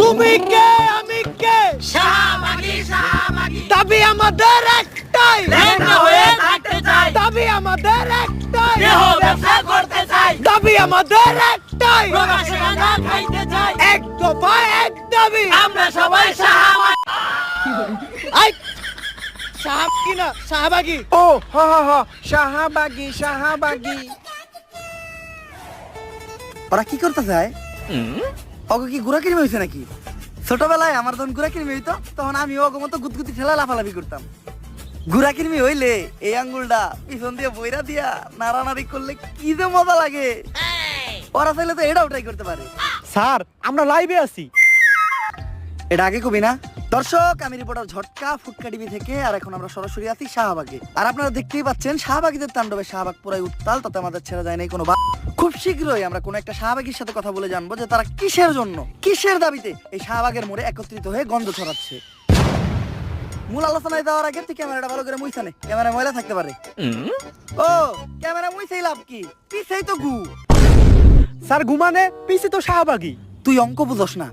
তুমি কে আমি কে শাহবাগী শাহবাগী দাবি আমাদের একটাই লেখা হয়ে থাকতে চাই দাবি আমাদের একটাই দেহ ব্যবসা করতে চাই দাবি আমাদের একটাই প্রবাসে গাঁজা খাইতে চাই এক দফা এক দাবি আমরা সবাই শাহবাগী আই শাহবাগী না শাহবাগী ও হা হা হা শাহবাগী শাহবাগী। ওরা কি করতে চায়? অগো কি গুড়া কিনবে হয়েছে নাকি? ছোটবেলায় আমার যখন গুড়া কিনবে হইতো তখন আমি অগো মতো গুতগুতি ঠেলা লাফালাফি করতাম। গুড়া কিনবি হইলে এই আঙ্গুলটা পিছন দিয়ে বইরা দিয়া নাড়ানাড়ি করলে কি যে মজা লাগে। ওরা চাইলে তো এটাও ট্রাই করতে পারে। স্যার আমরা লাইভে আছি। এটা আগে কবি না? দর্শক, আমি রিপোর্টার ঝটকা ফুটকা টিভি থেকে। আর এখন আমরা সরাসরি আছি শাহবাগে। আর আপনারা দেখতেই পাচ্ছেন শাহবাগীদের তাণ্ডবে শাহবাগ পুরাই উত্তাল, তাতে আমাদের ছেড়ে যায় নাই কোনো। খুব শীঘ্রই আমরা কোনো একটা শাহবাগীর সাথে কথা বলে জানবো যে তারা কিসের জন্য, কিসের দাবিতে এই শাহবাগের মোড়ে একত্রিত হয়ে গন্ধ ছড়াচ্ছে। মূল আলোচনায় যাওয়ার আগে তুই ক্যামেরাটা ভালো করে মুইছা নে, ক্যামেরা ময়লা থাকতে পারে। ও ক্যামেরা মুইছেই লাভ কি? পিছেই তো গু। স্যার ঘুমানে পিছে তো শাহবাগী। তুই অঙ্ক বুঝস না।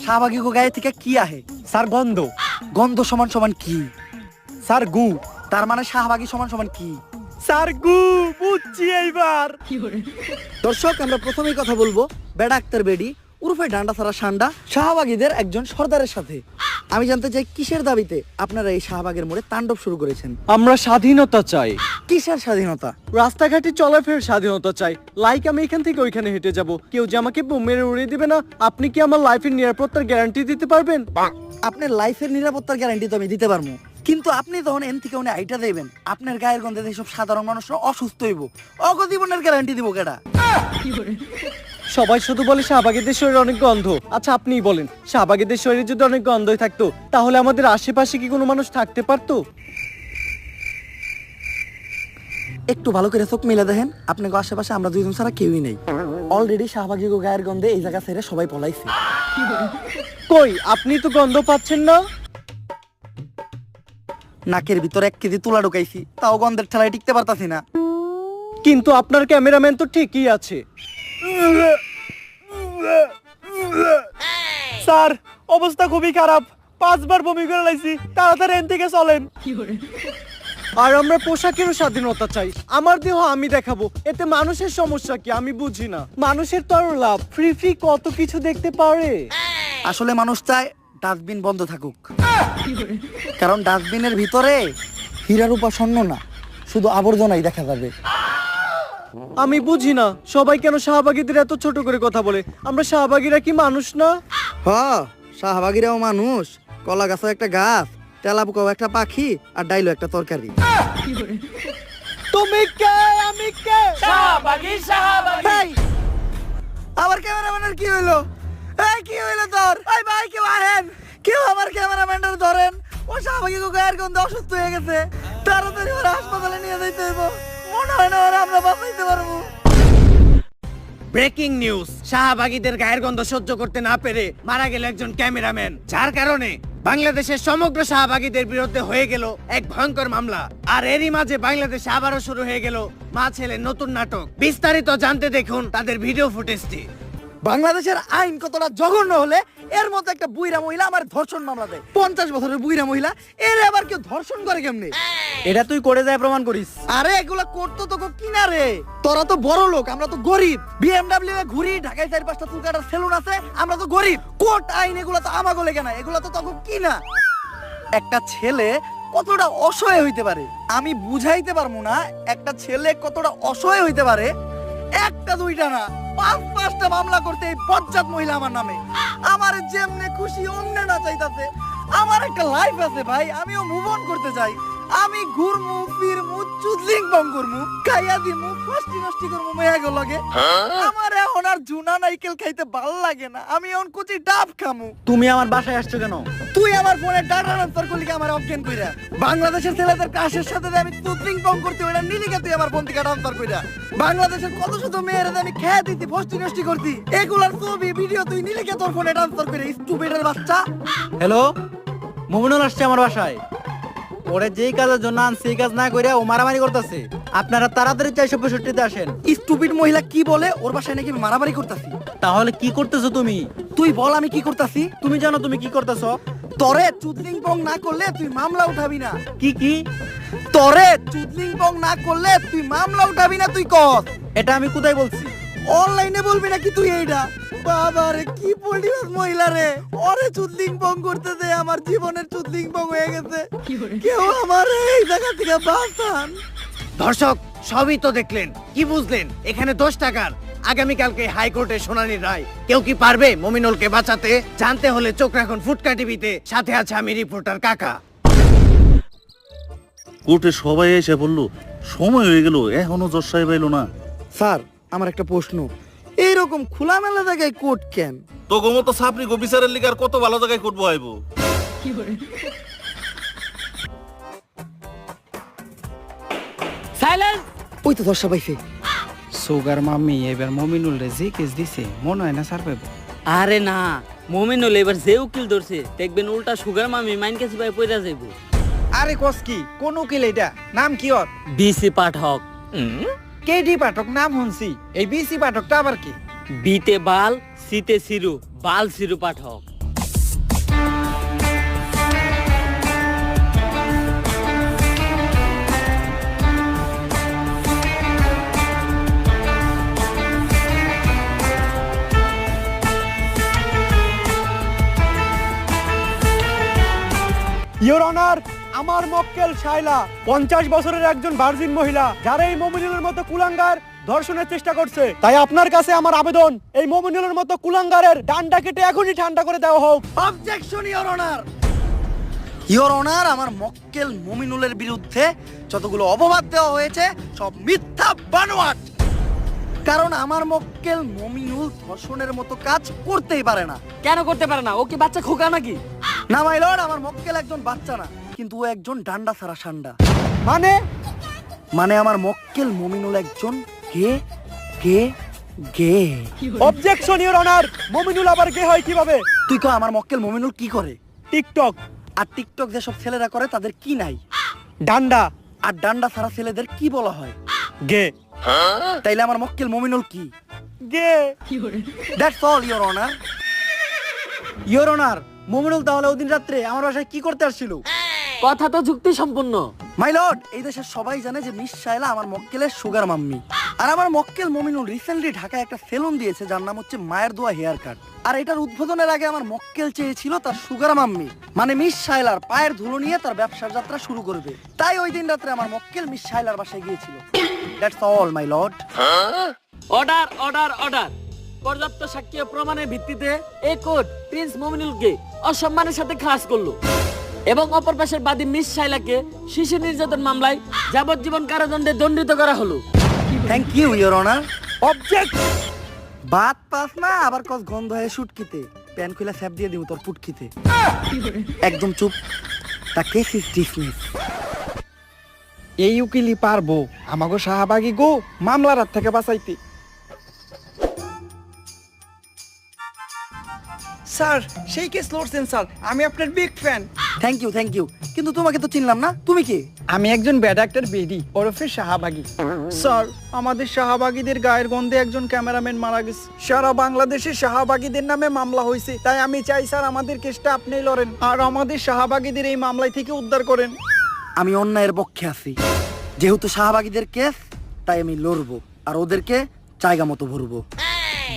শাহবাগী গো গায়ে থেকে কি আহে? স্যার গন্ধ। গন্ধ সমান সমান কি? স্যার গু। তার মানে শাহবাগী সমান সমান কি? স্যার গু বুঝছি এইবার। দর্শক, আমরা প্রথমেই কথা বলবো বেডা আক্তার বেডি উর্ফে ডান্ডা ছাড়া সান্ডা শাহবাগীদের একজন সর্দারের সাথে। আমি জানতে চাই কিসের দাবিতে আপনারা এই শাহবাগের মোড়ে তাণ্ডব শুরু করেছেন? আমরা স্বাধীনতা চাই, কিসের স্বাধীনতা? রাস্তাঘাটে চলাফেরার স্বাধীনতা চাই। লাইক আমি এখান থেকে ওইখানে হেঁটে যাব, কেউ যে আমাকে বোম মেরে উড়িয়ে দিবে না। আপনি কি আমার লাইফের নিরাপত্তার গ্যারান্টি দিতে পারবেন? আপনার লাইফের নিরাপত্তার গ্যারান্টি তো আমি দিতে পারবো, কিন্তু আপনি তখন এন থেকে উনি আইটা দেবেন আপনার গায়ের গন্ধে এইসব সাধারণ মানুষরা অসুস্থ হইব। অগজীবনের গ্যারান্টি দিব কেডা? সবাই শুধু বলে শাহবাগীদের শরীরে অনেক গন্ধ। আচ্ছা আপনিই বলেন, শাহবাগীদের শরীরে যদি অনেক গন্ধই থাকতো তাহলে আমাদের আশেপাশে কি কোনো মানুষ থাকতে পারতো? একটু ভালো করে চোখ মিলে দেখেন, আপনাকে আশেপাশে আমরা দুইজন ছাড়া কেউই নেই। অলরেডি শাহবাগী গো গায়ের গন্ধে এই জায়গা ছেড়ে সবাই পলাইছে। কই আপনি তো গন্ধ পাচ্ছেন না? নাকের ভিতর 1 কেজি তুলা ঢুকাইছি, তাও গন্ধের ঠেলায় টিকতে পারতাছি না। কিন্তু আপনার ক্যামেরাম্যান তো ঠিকই আছে। স্যার অবস্থা খুবই খারাপ, 5 বার বমি করে লাইছি, তাড়াতাড়ি এখান থেকে চলেন। আর আমরা পোশাকেরও স্বাধীনতা চাই। আমার দেহ আমি দেখাবো, এতে মানুষের সমস্যা কি আমি বুঝি না। মানুষের তো আরো লাভ, ফ্রি ফ্রি কত কিছু দেখতে পারে। আসলে মানুষ চায় ডাস্টবিন বন্ধ থাকুক, কারণ ডাস্টবিনের ভিতরে হীরা রূপা স্বর্ণ না, শুধু আবর্জনাই দেখা যাবে। আমি বুঝি না সবাই কেন শাহবাগীদের এত ছোট করে কথা বলে। আমরা শাহবাগীরা কি মানুষ না? হ, শাহবাগীরাও মানুষ। কলা গাছও একটা গাছ, তেলাপোকাও একটা পাখি, আর ডাইলো একটা তরকারি। তুমি কে আমি কে? শাহবাগী শাহবাগী এই, আমার ক্যামেরাম্যানের কি হইলো? এই কি হইলো তোর? এই ভাই কেউ আহেন, কেউ আমার ক্যামেরাম্যানটার ধরেন। ও শাহবাগী গো গায়ের গন্ধে অসুস্থ হয়ে গেছে, তাড়াতাড়ি ওরা হাসপাতালে নিয়ে যাইতে হইব। মনে হয় না ওরা আমরা বাঁচাইতে পারবো। ব্রেকিং নিউজ, শাহবাগীদের গায়ের গন্ধ সহ্য করতে না পেরে মারা গেল একজন ক্যামেরাম্যান, যার কারণে বাংলাদেশের সমগ্র শাহবাগীদের বিরুদ্ধে হয়ে গেল এক ভয়ঙ্কর মামলা। আর এরই মাঝে বাংলাদেশে আবারও শুরু হয়ে গেল মা ছেলের নতুন নাটক। বিস্তারিত জানতে দেখুন তাদের ভিডিও ফুটেজটি। বাংলাদেশের আইন কতটা জঘন্য হলে এর মতো একটা বুইরা মহিলা আমার ধর্ষণ মামলা দেয়। 50 বছরের বুইরা মহিলা, এর আবার কেউ ধর্ষণ করে কেমনে? এটা তুই করে যায় প্রমাণ করিস। আরে এগুলা করতো তো কিনা রে? তোরা তো বড় লোক, আমরা তো গরিব। বিএমডব্লিউ এ ঘুরি, ঢাকায় 4-5টা চুল কাটার সেলুন আছে, আমরা তো গরিব। কোর্ট আইন এগুলা তো আমাগো লেগে না, এগুলা তো তখন কিনা। একটা ছেলে কতটা অসহায় হইতে পারে আমি বুঝাইতে পারবো না। একটা ছেলে কতটা অসহায় হইতে পারে, একটা দুইটা না 5-5টা মামলা করতে এই বজ্জাত মহিলা আমার নামে। আমার যেমনে খুশি অমনে না চাইতাছে। আমার একটা লাইফ আছে ভাই, আমিও মুভ অন করতে চাই। আমি ঘুরমু ফিরমু চুদলিং বং করমু, খাইয়া দিমু, ফষ্টি নষ্টি করমু মেয়াগো লগে। আমার এখন আর জুনা নাইকেল খাইতে ভাল লাগে না, আমি এখন কুচি ডাব খামু। তুমি আমার বাসায় আসছো কেন? তুই আমার ফোনে ডাটা ট্রান্সফার করলি আমার অজ্ঞান কইরা। বাংলাদেশের ছেলেদের কাশের সাথে যে আমি চুদলিং বং করতে হইলা নিলিকে তুই আমার ফোন থেকে ট্রান্সফার কইরা। বাংলাদেশের কত শত মেয়েরা আমি খেয়ে দিতি, ফষ্টি নষ্টি করতি, এগুলার ছবি ভিডিও তুই নিলিকে তোর ফোনে ট্রান্সফার করে স্টুপিডের বাচ্চা। হ্যালো, মুমিনুল আসছে আমার বাসায়। ওরে যেই কাজের জন্য আনছি সেই কাজ না করে ও মারামারি করতেছে। আপনারা তাড়াতাড়ি 465-তে আসেন। স্টুপিড মহিলা কি বলে ওর বাসায় নাকি আমি মারামারি করতাছি? তাহলে কি করতেছো তুমি? তুই বল আমি কি করতাছি? তুমি জানো তুমি কি করতেছো? তরে চুদলিং পং না করলে তুই মামলা উঠাবি না। কি তরে চুদলিং পং না করলে তুই মামলা উঠাবি না, তুই কর। এটা আমি কোথায় বলছি? অনলাইনে বলবি নাকি তুই এইটা? বাবা রে কি পরিবাস মহিলা রে, ওরে চুদলিং পং করতে দে, আমার জীবনের চুদলিং পং হয়ে গেছে। কেউ আমার এই জায়গা থেকে বাঁচান। দর্শক সবই তো দেখলেন, কি বুঝলেন? এখানে 10 টাকার আগামীকালকে হাইকোর্টে শুনানির রায়। কেউ কি পারবে মমিনুলকে বাঁচাতে? জানতে হলে চোখ রাখুন ফুটকা টিভিতে। সাথে আছে আমি রিপোর্টার কাকা। কোর্টে সবাই এসে বললো সময় হয়ে গেল, এখনো জজ সাহেব এলো না। স্যার আমার একটা প্রশ্ন, এইরকম খোলামেলা জায়গায় কোর্ট কেন? তো গোমতো সাপনি গো বিচারের লিগার কত ভালো জায়গায় কোর্ট বহাইবো। সাইলেন্স। ওই তো দর্শা পাইছে। সুগার মাম্মি এবার মমিনুল রে যে কেস দিছে মনে হয় না স্যার পাইবো। আরে না, মমিনুল এবার যে উকিল ধরছে দেখবেন উল্টা সুগার মামি মাইন কাছে ভাই পয়রা যাইবো। আরে কস কি কোন উকিল এটা? নাম কি ওর? বিসি পাঠক। কেডি পাঠক নাম শুনছি, এই বিসি পাঠকটা আবার কি? বিতে বাল, সিতে সিরু, বাল সিরু পাঠক। ইওর অনার, আমার মক্কেল শাইলা 50 বছরের একজন ভার্জিন মহিলা, যারা এই মমিনুলের মতো কুলাঙ্গার ধর্ষণের চেষ্টা করছে। তাই আপনার কাছে আমার আবেদন, এই মমিনুলের মতো কুলাঙ্গারের ডান্ডা কেটে এখনই ঠান্ডা করে দেওয়া হোক। Objection your honour. Your honour, আমার মক্কেল মমিনুলের বিরুদ্ধে যতগুলো অপবাদ দেওয়া হয়েছে সব মিথ্যা বানোয়াট। কারণ আমার মক্কেল মমিনুল ধর্ষণের মতো কাজ করতেই পারে না। কেন করতে পারে না? ও কি বাচ্চা খোকা নাকি? না মাই লর্ড, আমার মক্কেল একজন বাচ্চা না, কিন্তু ও একজন ডান্ডা ছাড়া সান্ডা। মানে আমার মক্কেল মমিনুল একজন গে গে গে। অবজেকশন ইওর অনার, মমিনুল আবার গে হয় কিভাবে? তুই কো আমার মক্কেল মমিনুল কি করে? টিকটক। আর টিকটক যেসব ছেলেরা করে তাদের কি নাই? ডান্ডা। আর ডান্ডা ছাড়া ছেলেদের কি বলা হয়? গে। তাইলে আমার মক্কেল মমিনুল কি? গে। That's all your honour. Your honour, Mominul তাহলে ওদিন রাত্রে আমার বাসায় কি করতে আসছিল? কথা তো যুক্তি সম্পূর্ণ। মাই লর্ড, এই দেশের সবাই জানে যে মিস শাইলা আমার মক্কেলের সুগার মাম্মি। আর আমার মক্কেল মমিনুল রিসেন্টলি ঢাকায় একটা সেলুন দিয়েছে যার নাম হচ্ছে মায়ের দোয়া হেয়ার কাট। আর এটার উদ্বোধনের আগে আমার মক্কেল চেয়েছিল তার সুগার মাম্মি মানে মিস শাইলার পায়ের ধুলো নিয়ে তার ব্যবসার যাত্রা শুরু করবে। তাই ওই দিন রাত্রে আমার মক্কেল মিস শাইলার বাসায় গিয়েছিল। That's all my lord. Order order order. পর্যাপ্ত সাক্ষ্য প্রমাণের ভিত্তিতে এই কোর্ট প্রিন্স মমিনুলকে অসম্মানের সাথে খালাস করলো এবং অপর পাশের বাদী মিস শাইলাকে শিশু নির্যাতন মামলায় যাবজ্জীবন কারাদণ্ডে দণ্ডিত করা হলো। Thank you your honour. Object. বাত পাস না আবার কস গন্ধ হয়ে শুটকিতে প্যান খুলে স্যাপ দিয়ে দিব তোর পুটকিতে। একদম চুপ। তা কেস ইজ ডিসমিস। এই উকিলই পারবো আমাগো শাহবাগী গো মামলার হাত থেকে বাঁচাইতে। স্যার সেই কেস লড়ছেন স্যার, আমি আপনার বিগ ফ্যান। থ্যাংক ইউ, কিন্তু তোমাকে তো চিনলাম না, তুমি কি? আমি একজন ব্যাড অ্যাক্টর বেডি ওরফে শাহবাগী। স্যার আমাদের শাহবাগীদের গায়ের গন্ধে একজন ক্যামেরাম্যান মারা গেছে। সারা বাংলাদেশে শাহবাগীদের নামে মামলা হয়েছে, তাই আমি চাই স্যার আমাদের কেসটা আপনি লড়েন আর আমাদের শাহবাগীদের এই মামলায় থেকে উদ্ধার করেন। আমি অন্যায়ের পক্ষে আছি, যেহেতু শাহবাগীদের কেস তাই আমি লড়বো আর ওদেরকে জায়গা মতো ভরবো।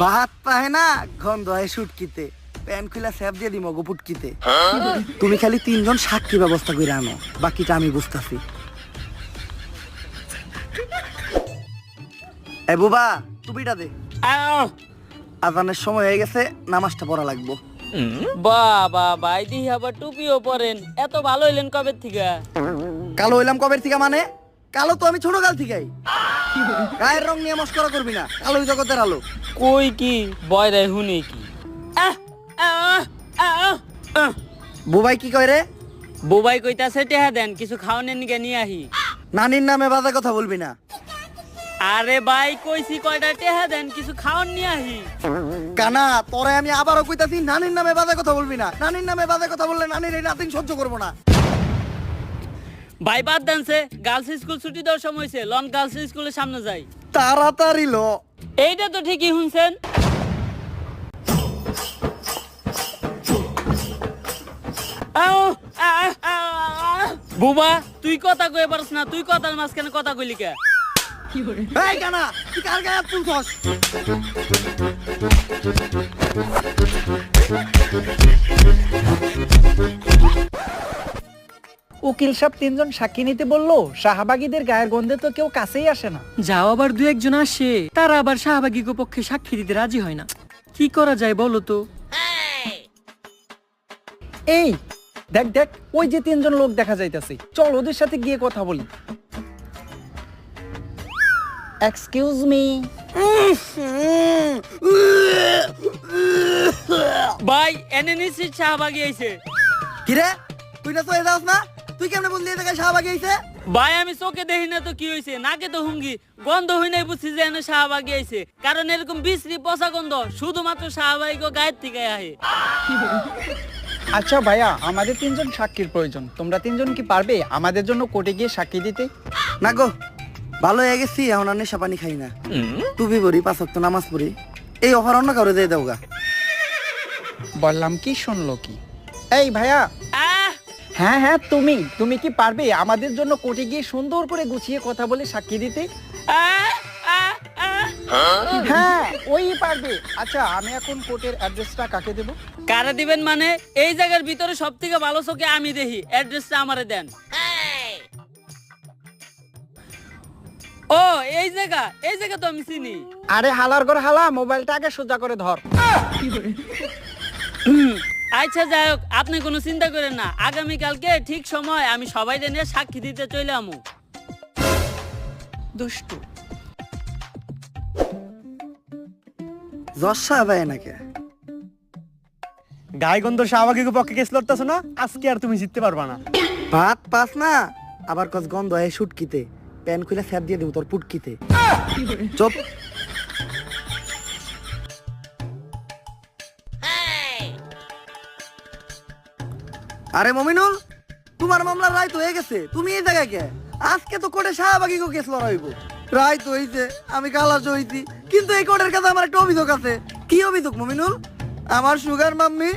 বাত পায় না গন্ধ হয় শুটকিতে প্যান খুলে স্যাপ দিয়ে দিমো গো পুটকিতে। তুমি খালি 3 জন সাক্ষী ব্যবস্থা করে আনো, বাকিটা আমি বুঝতাছি। এ বুবা টুপিটা দে, আজানের সময় হয়ে গেছে, নামাজটা পড়া লাগবো। বাবা ভাই দিহি আবার টুপিও পরেন, এত ভালো হইলেন কবে থেকে? কালো হইলাম কবে থেকে? মানে কালো তো আমি ছোট কাল থেকেই। গায়ের রং নিয়ে মস্করা করবি না, কালোই জগতের আলো। কই কি বয় রে হুনে কি? বুবাই কি কয় রে? বুবাই কইতাছে টেহা দেন, কিছু খাওয়ানোর নিকে নিয়ে আহি। নানির নামে বাজে কথা বলবি না। আরে ভাই কইছি কয়টা টেহা দেন, কিছু খাওয়ান নিয়ে আহি। কানা তোরে আমি আবারও কইতাছি, নানির নামে বাজে কথা বলবি না। নানির নামে বাজে কথা বললে নানির এই নাতিন সহ্য করবো না। ভাই বাদ দেনছে, গার্লস স্কুল ছুটি দেওয়ার সময় হয়েছে, লন গার্লস স্কুলের সামনে যাই। তাড়াতাড়ি ল। এইটা তো ঠিকই শুনছেন। বুবা তুই কথা কয়ে পারছ না, তুই কথার মাঝখানে কথা কইলি কে? এই কানা, তুই কার গায়ে হাত তুলছস? উকিল সাহেব 3 জন সাক্ষী নিতে বললো, শাহবাগীদের গায়ের গন্ধে তো কেউ কাছেই আসে না। যাও আবার দু একজন আসে, তারা আবার শাহবাগী পক্ষে সাক্ষী দিতে রাজি হয় না। কি করা যায় বলো তো? এই দেখ দেখ, ওই যে 3 জন লোক দেখা যাইতাছে, চল ওদের সাথে গিয়ে কথা বলি। Excuse me. ভাই এনে নিশ্চিত শাহবাগী আইছে। কি রে, তুই না তো এ যাস না? তুই কেমনে বললি এই জায়গায় শাহবাগী আইছে? ভাই আমি চোখে দেখি না তো কি হয়েছে, নাকে তো হুঙ্গি, গন্ধ হই নাই বুঝছি যে এনে শাহবাগী আইছে। কারণ এরকম বিশ্রী পচা গন্ধ শুধুমাত্র শাহবাগী গায়ের থেকে আহে। আচ্ছা ভাইয়া, আমাদের 3 জন সাক্ষীর প্রয়োজন। তোমরা 3 জন কি পারবে আমাদের জন্য কোর্টে গিয়ে সাক্ষী দিতে? না গো, ভালো হয়ে গেছি, এখন আর নেশা পানি খাই না, টুপি পরি, 5 ওয়াক্ত নামাজ পড়ি। এই অফার অন্য কারো দিয়ে দাও গা। বললাম কি, শুনলো কি? এই ভাইয়া, আহ হ্যাঁ হ্যাঁ, তুমি কি পারবে আমাদের জন্য কোর্টে গিয়ে সুন্দর করে গুছিয়ে কথা বলে সাক্ষী দিতে? আহ আহ আহ হ্যাঁ, ওই পারবে। আচ্ছা, আমি এখন কোর্টের অ্যাড্রেসটা কাকে দেব? কারা দিবেন মানে? এই জায়গার ভিতরে সব থেকে ভালো চোখে আমি দেখি, অ্যাড্রেসটা আমারে দেন। ও এই জায়গা তো আমি চিনি। আরে হালার ঘর হালা, মোবাইলটা আগে সোজা করে ধর। আচ্ছা যাই হোক, আপনি কোনো চিন্তা করেন না, আগামীকালকে ঠিক সময় আমি সবাই নিয়ে সাক্ষী দিতে চলে আমু। দুষ্টু। জজ সাহেব আয় নাকি? গায়গন্ধ শাহবাগীর পক্ষে কেস লড়তেছো না, আজকে আর তুমি জিততে পারবা না। ভাত পাস না, আবার কস গন্ধ হয় শুটকিতে, প্যান খুলে স্যাপ দিয়ে দেবো তোর পুটকিতে। চুপ। আরে মমিনুল, তোমার মামলার রায় তো হয়ে গেছে, তুমি এই জায়গায় কে? আজকে তো কোর্টে শাহবাগী কেস লড়াইব। রায় তো হইছে, আমি খালাস হইছি, কিন্তু এই কোর্টের কাছে আমার একটা অভিযোগ আছে। কি অভিযোগ মমিনুল? আমার সুগার মাম্মি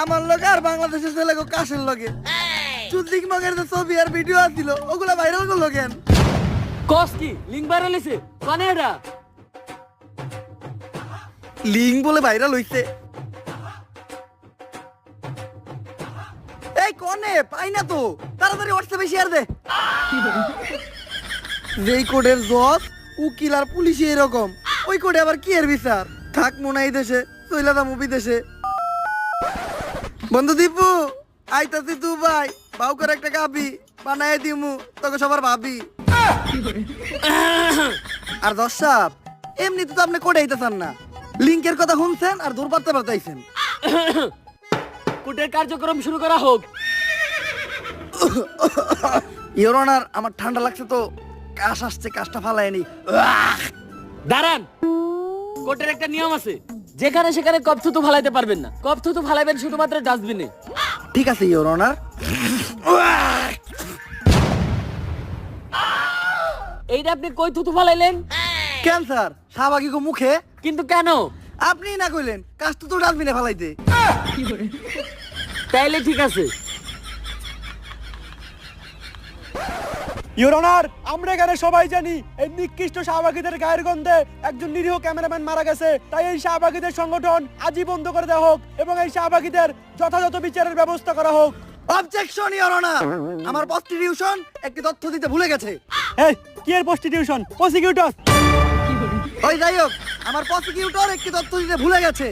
আমার লগে আর বাংলাদেশের ছেলে কাশের লগে চুদ্দিক মগের যে ছবি আর ভিডিও আসছিল, ওগুলা ভাইরাল করলো কেন? কস কি লিঙ্ক ভাইরাল হইছে? কানে এরা লিঙ্ক বলে ভাইরাল হইছে? এই কোনে পাই না তো, তাড়াতাড়ি হোয়াটসঅ্যাপে শেয়ার দে। যেই কোডের জজ, উকিল আর পুলিশ এরকম, ওই কোডে আবার কি এর বিচার? থাক মনে এই দেশে, চইলা দাম বিদেশে। বন্ধু দীপু, আইতাছি দুবাই, বাউ করে একটা কাবি বানায় দিমু, তোকে সবার ভাবি। আর জজ সাহেব, এমনিতে তো আপনি কোডে আইতেছেন না, লিঙ্কের কথা শুনছেন আর দূর পারতে পারতাইছেন। কোর্টের কার্যক্রম শুরু করা হোক। ইওর অনার, আমার ঠান্ডা লাগছে তো, কাশ আসছে, কাশটা ফালায়নি। দাঁড়ান, কোর্টের একটা নিয়ম আছে, যেখানে সেখানে কপ থুতু ফালাইতে পারবেন না, কপ থুতু ফালাইবেন শুধুমাত্র ডাস্টবিনে। ঠিক আছে ইওর অনার। এইটা আপনি কই থুতু ফালাইলেন? ক্যান্সার শাহবাগী গো মুখে। কিন্তু কেন? আপনি না কইলেন কাশ তো ডাস্টবিনে ফালাইতে। তাইলে ঠিক আছে। ইওর অনার, আমরা এখানে সবাই জানি এই নিকৃষ্ট শাহবাগীদের গায়ের গন্ধে একজন নিরীহ ক্যামেরাম্যান মারা গেছে। তাই এই শাহবাগীদের সংগঠন আজই বন্ধ করে দেওয়া হোক এবং এই শাহবাগীদের যথাযথ বিচারের ব্যবস্থা করা হোক। অবজেকশন ইওর অনার, আমার প্রস্টিটিউশন একটি তথ্য দিতে ভুলে গেছে। এই কি এর প্রস্টিটিউশন? প্রসিকিউটর। ওই যাই হোক, আমার প্রসিকিউটর একটি তথ্য দিতে ভুলে গেছে।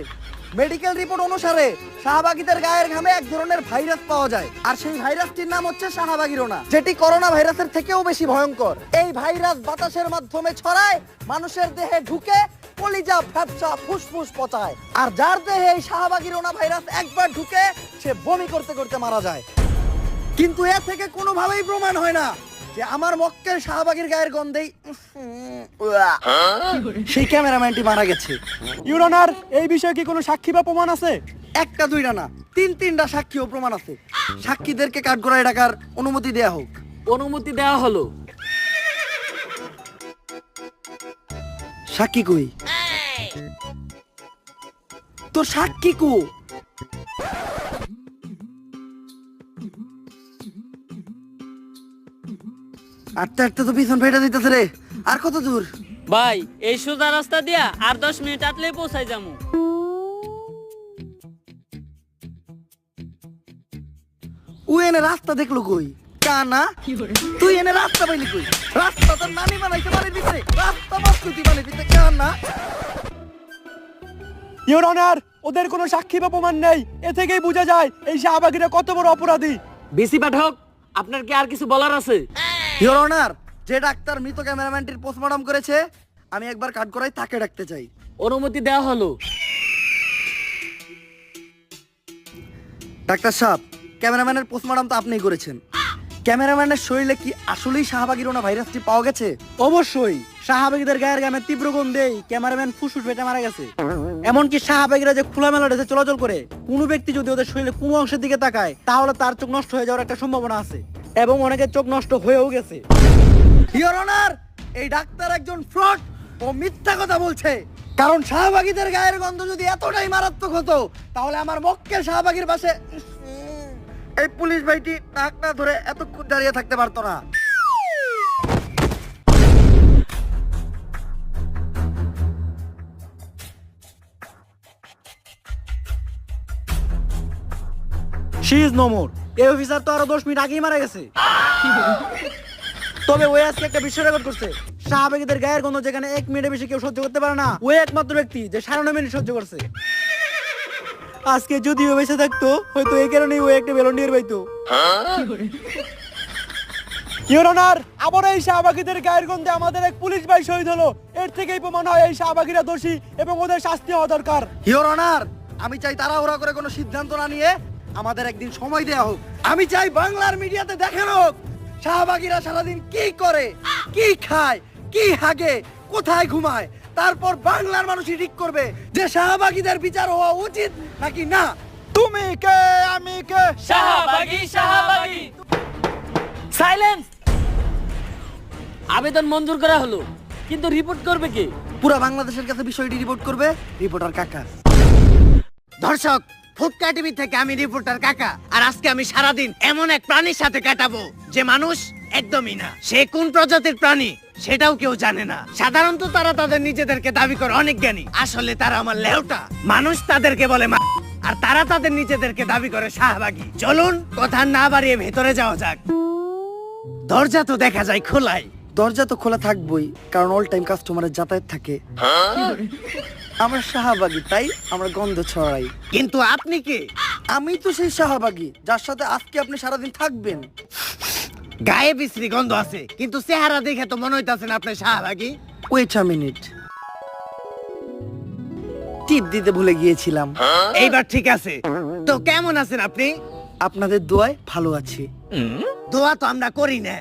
মেডিকেল রিপোর্ট অনুসারে শাহবাগীদের গায়ের ঘামে এক ধরনের ভাইরাস পাওয়া যায়, আর সেই ভাইরাসটির নাম হচ্ছে শাহবাগীরোনা, যেটি করোনা ভাইরাসের থেকেও বেশি ভয়ঙ্কর। এই ভাইরাস বাতাসের মাধ্যমে ছড়ায়, মানুষের দেহে ঢুকে কলিজা, ফ্যাপসা, ফুসফুস পচায়, আর যার দেহে এই শাহবাগীরোনা ভাইরাস একবার ঢুকে সে বমি করতে করতে মারা যায়। কিন্তু এ থেকে কোনোভাবেই প্রমাণ হয় না যে আমার মক্কেল শাহবাগীর গায়ের গন্ধেই সেই ক্যামেরাম্যানটি মারা গেছে। ইওর অনার, এই বিষয়ে কি কোনো সাক্ষী বা প্রমাণ আছে? একটা দুইটা না, তিনটা সাক্ষী ও প্রমাণ আছে। সাক্ষীদেরকে কাঠগড়ায় ডাকার অনুমতি দেয়া হোক। অনুমতি দেওয়া হলো। সাক্ষী কই? তোর সাক্ষী কো? আটটা আটটা তো পিছন ফেটে দিতেছে রে। আর কত দূর? ভাই এই সোজা রাস্তা দিয়া আর 10 মিনিট আটলে পৌঁছাই যামু। ও এনে রাস্তা দেখলো কই? কানা তুই এনে রাস্তা পাইলি কই? রাস্তা তোর নানি বানাইতে বাড়ির ভিতরে, রাস্তা বাস্তু তুই বাড়ির ভিতরে। কানা ইওর অনার, ওদের কোনো সাক্ষী বা প্রমাণ নেই। এ থেকেই বোঝা যায় এই শাহবাগীরা কত বড় অপরাধী। বিসি পাঠক, আপনার কি আর কিছু বলার আছে? ইওর অনার, যে ডাক্তার মৃত ক্যামেরাম্যানটির পোস্টমর্টম করেছে, আমি একবার কাট করাই তাকে ডাকতে চাই। অনুমতি দেওয়া হলো। ডাক্তার সাহেব, ক্যামেরাম্যানের পোস্টমর্টম তো আপনিই করেছেন। ক্যামেরাম্যানের শরীরে কি আসলেই শাহবাগীরোনা ভাইরাসটি পাওয়া গেছে? অবশ্যই শাহবাগীদের গায়ের গামে তীব্র গন্ধেই ক্যামেরাম্যান ফুসফুস ফেটে মারা গেছে। এমনকি শাহবাগীরা যে খোলামেলা ড্রেসে চলাচল করে, কোনো ব্যক্তি যদি ওদের শরীরে কোনো অংশের দিকে তাকায় তাহলে তার চোখ নষ্ট হয়ে যাওয়ার একটা সম্ভাবনা আছে, এবং অনেকের চোখ নষ্ট হয়েও গেছে। ইওর অনার, এই ডাক্তার একজন ফ্রড ও মিথ্যা কথা বলছে। কারণ শাহবাগীদের গায়ের গন্ধ যদি এতটাই মারাত্মক হতো, তাহলে আমার মক্কেল শাহবাগীর পাশে এই পুলিশ ভাইটি নাক না ধরে এতক্ষণ দাঁড়িয়ে থাকতে পারতো না। She is no more. এই অফিসার তো আরো 10 মিনিট আগেই মারা গেছে। তবে ওই আজকে একটা বিশ্ব রেকর্ড করছে। শাহবাগীদের গায়ের গন্ধ যেখানে 1 মিনিটের বেশি কেউ সহ্য করতে পারে না, ওই একমাত্র ব্যক্তি যে 9.5 মিনিট সহ্য করছে। আজকে যদি ও বেঁচে থাকতো, হয়তো এই কারণেই ও একটা বেলুন পাইতো। ইওর অনার, আবার এই শাহবাগীদের গায়ের গন্ধে আমাদের এক পুলিশ ভাই শহীদ হলো। এর থেকেই প্রমাণ হয় এই শাহবাগীরা দোষী এবং ওদের শাস্তি হওয়া দরকার। ইওর অনার, আমি চাই তাড়াহুড়া করে কোনো সিদ্ধান্ত না নিয়ে আমাদের একদিন সময় দেওয়া হোক। আমি চাই বাংলার মিডিয়াতে দেখানো হোক শাহবাগীরা সারাদিন কি করে, কি খায়, কি হাগে, কোথায় ঘুমায়। তারপর বাংলার মানুষই ঠিক করবে যে শাহবাগীদের বিচার হওয়া উচিত নাকি না। তুমি কে, আমি কে? শাহবাগী, শাহবাগী। সাইলেন্স। আবেদন মঞ্জুর করা হলো, কিন্তু রিপোর্ট করবে কে? পুরা বাংলাদেশের কাছে বিষয়টি রিপোর্ট করবে রিপোর্টার কাকা। দর্শক, ফুটকা টিভি থেকে আমি রিপোর্টার কাকা। আর আজকে আমি সারাদিন এমন এক প্রাণীর সাথে কাটাবো যে মানুষ একদমই না। সে কোন প্রজাতির প্রাণী সেটাও কেউ জানে না। সাধারণত তারা তাদের নিজেদেরকে দাবি করে অনেক জ্ঞানী, আসলে তারা আমার লেউটা। মানুষ তাদেরকে বলে আর তারা তাদের নিজেদেরকে দাবি করে শাহবাগী। চলুন কথা না বাড়িয়ে ভেতরে যাওয়া যাক। দরজা তো দেখা যায় খোলাই। দরজা তো খোলা থাকবই, কারণ অল টাইম কাস্টমারের যাতায়াত থাকে। আমরা শাহবাগী, তাই আমরা গন্ধ ছড়াই। কিন্তু আপনি কে? আমি তো সেই শাহবাগী যার সাথে আজকে আপনি সারাদিন থাকবেন। গায়ে বিশ্রী গন্ধ আছে, কিন্তু চেহারা দেখে তো মনে হইতাছে না আপনি শাহবাগী। ওয়েট আ মিনিট, টিপ দিতে ভুলে গিয়েছিলাম। এইবার ঠিক আছে। তো কেমন আছেন আপনি? আপনাদের দোয়ায় ভালো আছি। দোয়া তো আমরা করি না।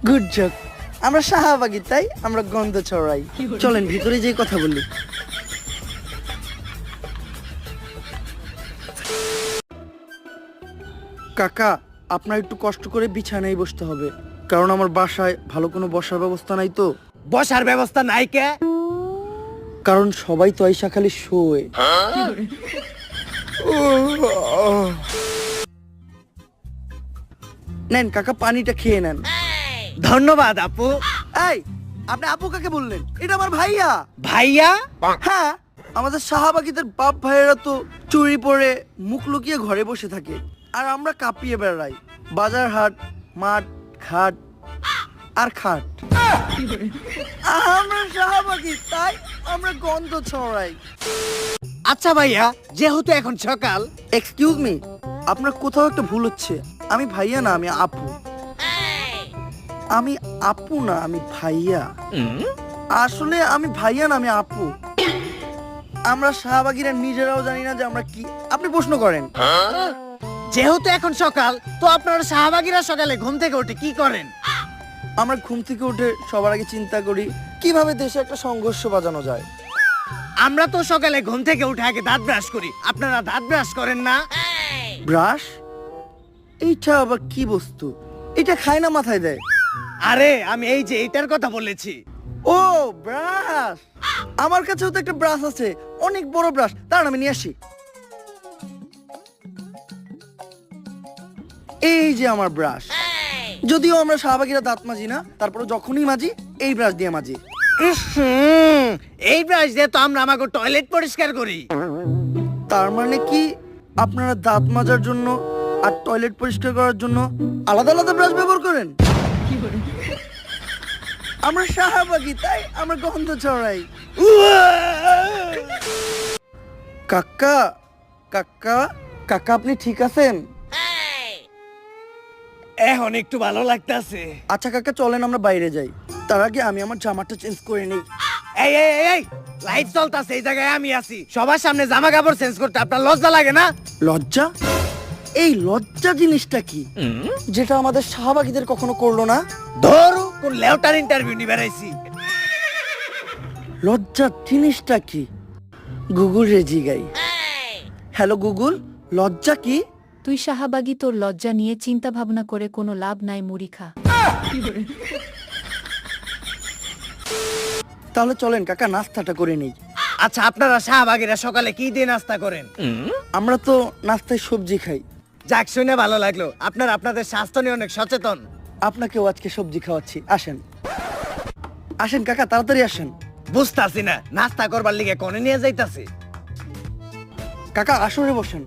Good joke. আমরা শাহবাগী, তাই আমরা গন্ধ ছড়াই। চলেন ভিতরে যেই কথা বলি। কাকা, আপনার একটু কষ্ট করে বিছানায় বসতে হবে, কারণ আমার বাসায় ভালো কোনো বসার ব্যবস্থা নাই তো। বসার ব্যবস্থা নাই কে? কারণ সবাই তো আইসা খালি শোয়। নেন কাকা, পানিটা খেয়ে নেন। ধন্যবাদ আপু। এই, আপনি আপু কাকে বললেন? এটা আমার ভাইয়া। ভাইয়া? হ্যাঁ, আমাদের শাহবাগীদের বাপ ভাইয়েরা তো চুরি পরে মুখ লুকিয়ে ঘরে বসে থাকে, আর আমরা কাঁপিয়ে বেড়াই বাজার হাট, মাঠ, ঘাট আর খাট। আমরা শাহবাগী, তাই আমরা গন্ধ ছড়াই। আচ্ছা ভাইয়া, যেহেতু এখন সকাল। এক্সকিউজ মি, আপনার কোথাও একটা ভুল হচ্ছে। আমি ভাইয়া না, আমি আপু। আমি আপু না, আমি ভাইয়া। আসলে আমি ভাইয়া না, আমি আপু। আমরা শাহবাগীরা নিজেরাও জানি না যে আমরা কি। আপনি প্রশ্ন করেন। যেহেতু এখন সকাল, তো আপনারা শাহবাগীরা সকালে ঘুম থেকে উঠে কি করেন? আমরা ঘুম থেকে উঠে সবার আগে চিন্তা করি কিভাবে দেশে একটা সংঘর্ষ বাজানো যায়। আমরা তো সকালে ঘুম থেকে উঠে আগে দাঁত ব্রাশ করি। আপনারা দাঁত ব্রাশ করেন না? ব্রাশ? এইটা আবার কি বস্তু? এটা খায় না মাথায় দেয়? আরে আমি এই যে এইটার কথা বলেছি। ও ব্রাশ, আমার কাছেও তো একটা ব্রাশ আছে, অনেক বড় ব্রাশ, দাঁড়ান আমি নিয়ে আসি। এই যে আমার ব্রাশ। যদিও আমরা শাহবাগীরা দাঁত মাজি না, তারপরে যখনই মাজি এই ব্রাশ দিয়ে মাজি। এই ব্রাশ দিয়ে তো আমরা আমাকে টয়লেট পরিষ্কার করি। তার মানে কি আপনারা দাঁত মাজার জন্য আর টয়লেট পরিষ্কার করার জন্য আলাদা আলাদা ব্রাশ ব্যবহার করেন? আমরা শাহবাগী তাই আমরা গন্ধ ছড়াই। কাকা কাকা কাকা, আপনি ঠিক আছেন? এখন একটু ভালো লাগতাছে। আচ্ছা কাকা, চলেন আমরা বাইরে যাই। তার আগে আমি আমার জামাটা চেঞ্জ করে নিই। এই এই এই, এই লাইট চলতাছে, এই জায়গায় আমি আছি। সবার সামনে জামা কাপড় চেঞ্জ করতে আপনার লজ্জা লাগে না? লজ্জা? এই লজ্জা জিনিসটা কি, যেটা আমাদের শাহবাগীদের কখনো করলো না? ধরু কোন লেউটার ইন্টারভিউ নিয়ে বেড়াইছি। লজ্জা জিনিসটা কি? গুগল রে জিগাই। হ্যালো গুগল, লজ্জা কি? তুই শাহবাগী, তোর লজ্জা নিয়ে চিন্তা ভাবনা করে কোনো লাভ নাই, মুড়ি খা। তাহলে চলেন কাকা নাস্তাটা করে নেই। আচ্ছা, আপনারা শাহবাগীরা সকালে কি দিয়ে নাস্তা করেন? আমরা তো নাস্তায় সবজি খাই। যাক, শুনে ভালো লাগলো। আপনারা আপনাদের স্বাস্থ্য নিয়ে অনেক সচেতন। আপনাকেও আজকে সবজি খাওয়াচ্ছি, আসেন আসেন কাকা, তাড়াতাড়ি আসেন। বুঝতাছি না নাস্তা করবার লিগে কোনে নিয়ে যাইতাছি। কাকা আসরে বসেন।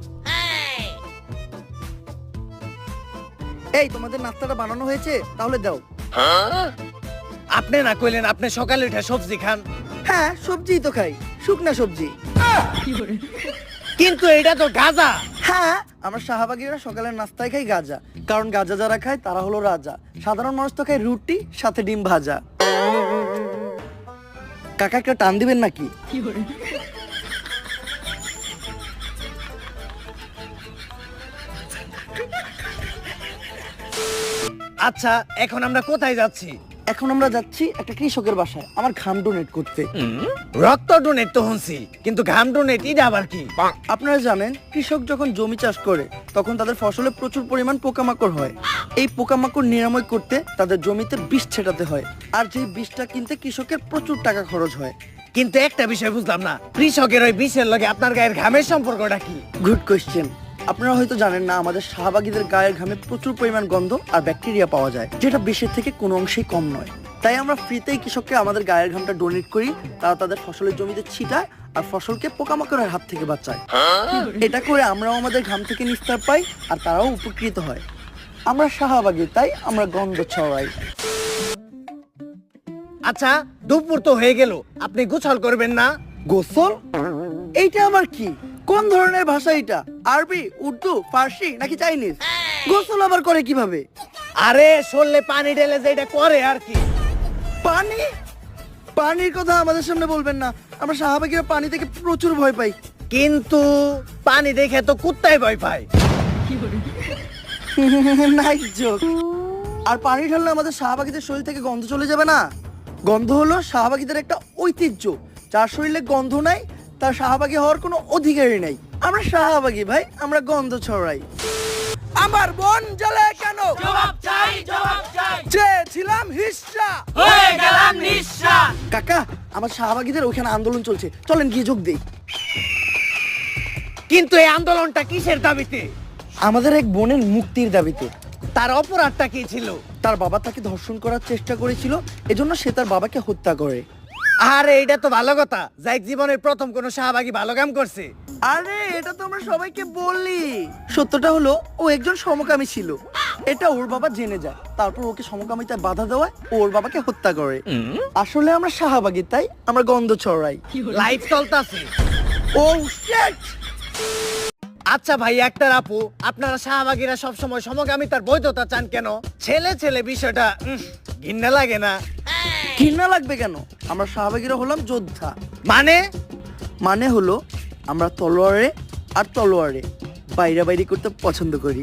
এই তোমাদের নাস্তাটা বানানো হয়েছে, তাহলে দাও। আপনি না কইলেন আপনি সকালে উঠে সবজি খান? হ্যাঁ সবজিই তো খাই, শুকনা সবজি। কিন্তু এটা তো গাজা। হ্যাঁ, আমরা শাহবাগীরা সকালের নাস্তায় খাই গাজা, কারণ গাজা যারা খায় তারা হলো রাজা। সাধারণ মানুষ তো খায় রুটি সাথে ডিম ভাজা। কাকা একটা টান দিবেন নাকি? আচ্ছা, এখন আমরা কোথায় যাচ্ছি? এখন আমরা যাচ্ছি একটা কৃষকের বাসায় আমার ঘাম ডোনেট করতে। রক্ত ডোনেট তো শুনছি, কিন্তু ঘাম ডোনেট এটা আবার কি? আপনারা জানেন, কৃষক যখন জমি চাষ করে তখন তাদের ফসলে প্রচুর পরিমাণ পোকামাকড় হয়। এই পোকামাকড় নিরাময় করতে তাদের জমিতে বিষ ছেটাতে হয়, আর যেই বিষটা কিনতে কৃষকের প্রচুর টাকা খরচ হয়। কিন্তু একটা বিষয় বুঝলাম না, কৃষকের ওই বিষের লগে আপনার গায়ের ঘামের সম্পর্কটা কি? Good question. আপনারা হয়তো জানেন না, আমাদের শাহবাগীদের গায়ের ঘামে প্রচুর পরিমাণ গন্ধ আর ব্যাকটেরিয়া পাওয়া যায়, যেটা বিষের থেকে কোনো অংশেই কম নয়। তাই আমরা ফ্রিতেই কৃষককে আমাদের গায়ের ঘামটা ডোনেট করি, তারা তাদের ফসলের জমিতে ছিটায় আর ফসলকে পোকামাকড়ের হাত থেকে বাঁচায়। এটা করে আমরাও আমাদের ঘাম থেকে নিস্তার পাই আর তারাও উপকৃত হয়। আমরা শাহবাগী তাই আমরা গন্ধ ছড়াই। আচ্ছা, দুপুর তো হয়ে গেল, আপনি গোসল করবেন না? গোসল? এইটা আবার কি? কোন ধরনের ভাষা এটা? আরবি, উর্দু, ফার্সি নাকি চাইনিজ? গোসল আবার করে কিভাবে? আরে শরীরে পানি ঢেলে যে এটা করে আর কি। পানি? পানির কথা আমাদের সামনে বলবেন না, আমরা শাহবাগীরা পানি থেকে প্রচুর ভয় পাই। কিন্তু পানি দেখে তো কুত্তায় ভয় পায়। Nice joke. আর পানি ঢাললে আমাদের শাহবাগীদের শরীর থেকে গন্ধ চলে যাবে না? গন্ধ হলো শাহবাগীদের একটা ঐতিহ্য। যার শরীরে গন্ধ নাই তার শাহবাগী হওয়ার কোনো অধিকারই নাই। আমরা শাহবাগী ভাই, আমরা গন্ধ ছড়াই। আমার মন জ্বলে কেন? জবাব চাই, জবাব চাই। চেয়েছিলাম হিস্সা, হয়ে গেলাম নিঃস্বা। কাকা আমার শাহবাগীদের ওখানে আন্দোলন চলছে, চলেন গিয়ে যোগ দেই। কিন্তু এই আন্দোলনটা কিসের দাবিতে? আমাদের এক বোনের মুক্তির দাবিতে। তার অপরাধটা কি ছিল? তার বাবা তাকে ধর্ষণ করার চেষ্টা করেছিল, এজন্য সে তার বাবাকে হত্যা করে। আরে এটা তো ভালো কথা, যাই জীবনের প্রথম কোন শাহবাগী ভালো কাম করছে। আরে এটা তো আমরা সবাইকে বললি। সত্যটা হলো ও একজন সমকামী ছিল, এটা ওর বাবা জেনে যায়, তারপর ওকে সমকামিতায় বাধা দেওয়ায় ওর বাবাকে হত্যা করে। আসলে আমরা শাহবাগী তাই আমরা গন্ধ ছড়াই। লাইফ চলতেছে। ও শিট! আচ্ছা ভাই, একটা আপু, আপনারা শাহবাগীরা সবসময় সমকামিতার বৈধতা চান কেন? ছেলে ছেলে বিষয়টা ঘৃণা লাগে না? ঘৃণা লাগবে কেন? আমরা শাহবাগীরা হলাম যোদ্ধা। মানে হলো আমরা তলোয়ারে আর তলোয়ারে বাইরাবাইরি করতে পছন্দ করি।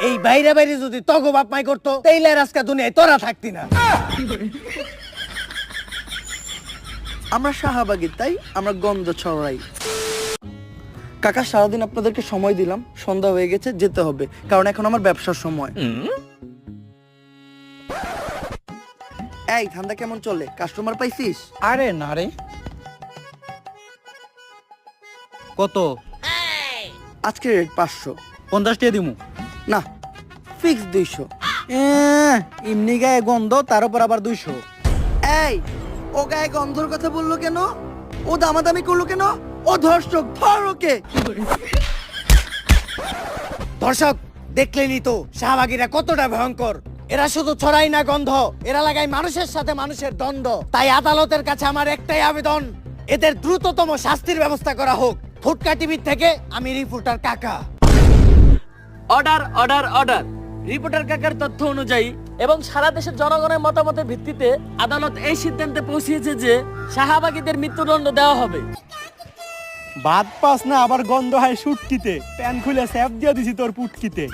এই বাইরে বাইরে যদি তগো বাপ মাই করতো, তাইলে আর আজকে দুনিয়ায় তোরা থাকতি না। আমরা শাহবাগী তাই আমরা গন্ধ ছড়াই। কাকা সারাদিন আপনাদেরকে সময় দিলাম, সন্ধ্যা হয়ে গেছে, যেতে হবে, কারণ এখন আমার ব্যবসার সময়। এই ধান্দা কেমন চলে? কাস্টমার পাইছিস? আরে না রে। কত? আজকে রেট 500। 50 টাকা দিমু। না, ফিক্স 200। এমনি গায়ে গন্ধ, তার উপর আবার 200। এই, ও গায়ে গন্ধর কথা বললো কেন? ও দামাদামি করলো কেন? ও ধর্ষক, ধর ওকে। দর্শক দেখলেনই তো শাহবাগীরা কতটা ভয়ঙ্কর। এরা শুধু ছড়াই না গন্ধ, এরা লাগায় মানুষের সাথে মানুষের দ্বন্দ্ব। তাই আদালতের কাছে আমার একটাই আবেদন, এদের দ্রুততম শাস্তির ব্যবস্থা করা হোক। ফুটকা টিভি থেকে আমি রিপোর্টার কাকা। Order order order. রিপোর্টার কাকার তথ্য অনুযায়ী এবং সারা দেশের জনগণের মতামতের ভিত্তিতে আদালত এই সিদ্ধান্তে পৌঁছেছে যে শাহবাগীদের মৃত্যুদণ্ড দেওয়া হবে। ভাত পাস না, আবার গন্ধ হয় সুটকিতে। প্যান খুলে স্যাপ দিয়ে দিছি তোর পুটকিতে।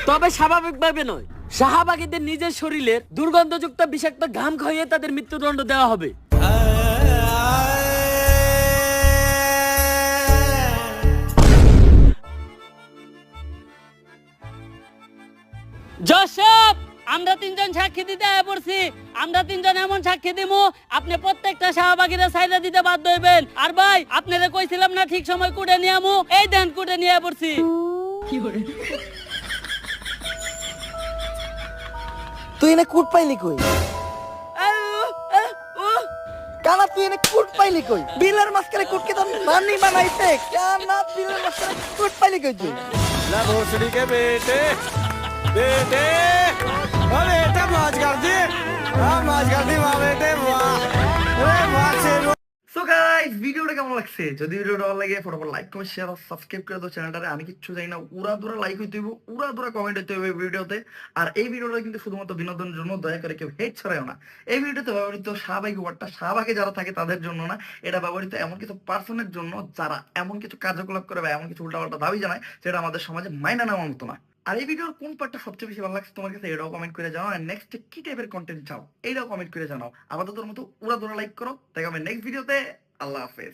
তবে স্বাভাবিকভাবে নয়, শাহবাগীদের নিজের শরীরের দুর্গন্ধযুক্ত বিষাক্ত ঘাম খাইয়ে তাদের মৃত্যুদণ্ড দেওয়া হবে। জশব, আমরা 3 জন সাক্ষী দিতে আয়া পড়ছি। আমরা 3 জন এমন সাক্ষী দিমু, আপনি প্রত্যেকটা শাহবাগীরা সাইডা দিতে বাধ্য হইবেন। আর ভাই, আপনারে কইছিলাম না ঠিক সময় কুটে নিয়ে আমু, এই দেন কুটে নিয়ে পড়ছি। তুই এনে কুট পাইলি কই? কানা তুই এনে কুট পাইলি কই? বিলের মাঝখানে কুটকে তো মানি বানাইছে। কানা বিলের মাঝখানে কুট পাইলি কই তুই? সো গাইস, ভিডিওটা কেমন লাগছে? যদি ভিডিওটা ভালো লাগে ফটাফট লাইক কমেন্ট শেয়ার আর সাবস্ক্রাইব করে দাও চ্যানেলটারে। আমি কিচ্ছু জানি না, উড়াদুরা লাইক হইতে হইব, উড়াদুরা কমেন্ট হইতে হবে ভিডিওতে। আর এই ভিডিওটা কিন্তু শুধুমাত্র বিনোদনের জন্য, দয়া করে কেউ হেট ছড়ায়ও না। এই ভিডিওতে ব্যবহৃত শাহবাগী ওয়ার্ডটা শাহবাগে যারা থাকে তাদের জন্য না, এটা ব্যবহৃত এমন কিছু পার্সনের জন্য যারা এমন কিছু কার্যকলাপ করে বা এমন কিছু উল্টাপাল্টা দাবি জানায় যেটা আমাদের সমাজে মাইনা নেওয়ার মতো না। আর এই ভিডিওর কোন পার্টটা সবচেয়ে বেশি ভালো লাগছে তোমার কাছে, এটাও কমেন্ট করে জানাও। আর নেক্সট কি টাইপের কন্টেন্ট চাও, এইটাও কমেন্ট করে জানাও। আপাতত মতো উড়াদুরা লাইক করো। দেখা হবে নেক্সট ভিডিওতে। আল্লাহ হাফেজ।